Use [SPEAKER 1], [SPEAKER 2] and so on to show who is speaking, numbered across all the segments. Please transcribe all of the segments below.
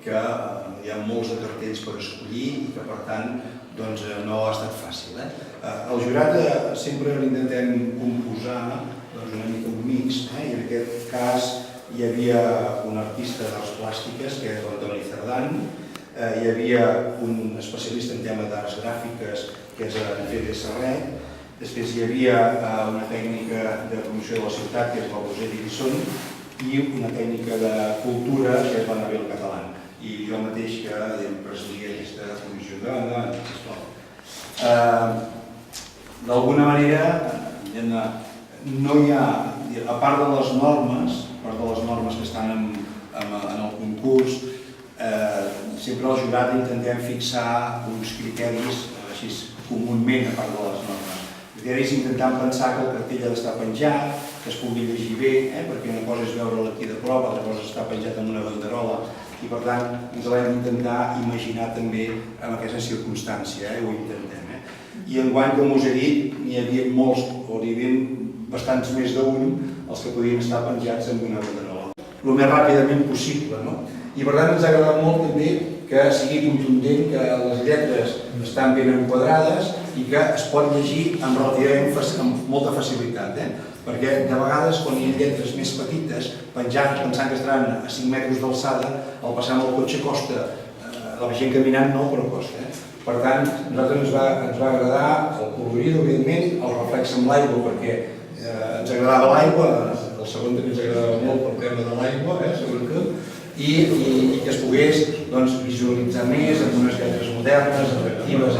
[SPEAKER 1] que hi ha molts de cartells per escollir i que, per tant, no ha estat fàcil. El jurat sempre l'intentem composar una mica un mix, i en aquest cas hi havia un artista d'arts plàstiques, que és l'Antoni Cerdán, hi havia un especialista en tema d'arts gràfiques, que és en Fede Serret, després hi havia una tècnica de promoció de la ciutat, que és la Roser Divisson, i una tècnica de cultura, que és l'Anabel Catalán, i jo mateix que presidia aquesta comissió. Sisplau. D'alguna manera, no hi ha, a part de les normes que estan en el concurs, sempre al jurat intentem fixar uns criteris així comunament a part de les normes. Criteris intentant pensar que el cartell ha d'estar penjat, que es pugui llegir bé, perquè una cosa és veure'l aquí de prop, altra cosa és estar penjat amb una banderola, i per tant ens l'hem d'intentar imaginar també en aquesta circumstància, ho intentem. I enguany, com us he dit, n'hi havia molts, o n'hi havia bastants més d'un, els que podien estar penjats amb una banderola. El més ràpidament possible, I per tant ens ha agradat molt també que sigui contundent, que les lletres estan ben enquadrades i que es pot llegir amb molta facilitat. Perquè de vegades quan hi ha lletres més petites, penjant, pensant que estaran a 5 metres d'alçada, al passar amb el cotxe costa, la gent caminant no, però costa. Per tant, a nosaltres ens va agradar el colorit, evidentment, el reflex amb l'aigua, perquè ens agradava l'aigua, el segon també ens agradava molt pel tema de l'aigua, i que es pogués visualitzar més amb unes lletres modernes, atractives,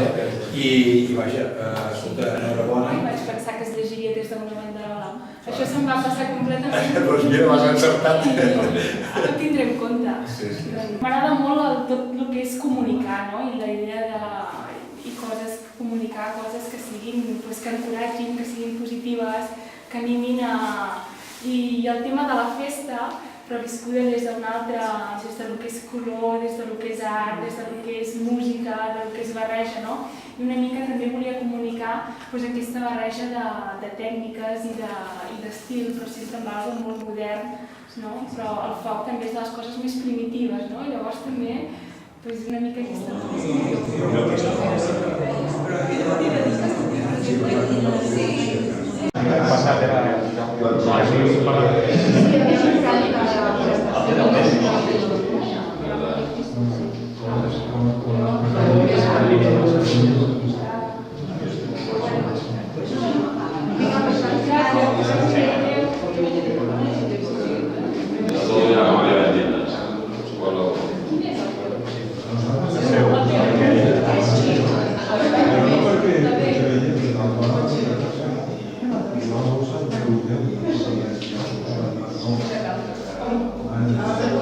[SPEAKER 1] i vaja, escolta, enhorabona.
[SPEAKER 2] Vaig pensar que es llegiria des d'una banderola. Això se'm va passar completament.
[SPEAKER 1] Doncs mira, m'has encertat.
[SPEAKER 2] Ara ho tindré en compte. M'agrada molt tot el que és comunicar, i la idea de comunicar coses que siguin, que encoratgin, que siguin positives, que animin a... I el tema de la festa, però viscuda des d'un altre, des del que és color, des del que és art, des del que és música, del que és barreja, I una mica també volia comunicar aquesta barreja de tècniques i d'estil, però sempre amb alguna molt modern, però el foc també és de les coses més primitives, llavors també una mica aquesta...
[SPEAKER 3] Thank you.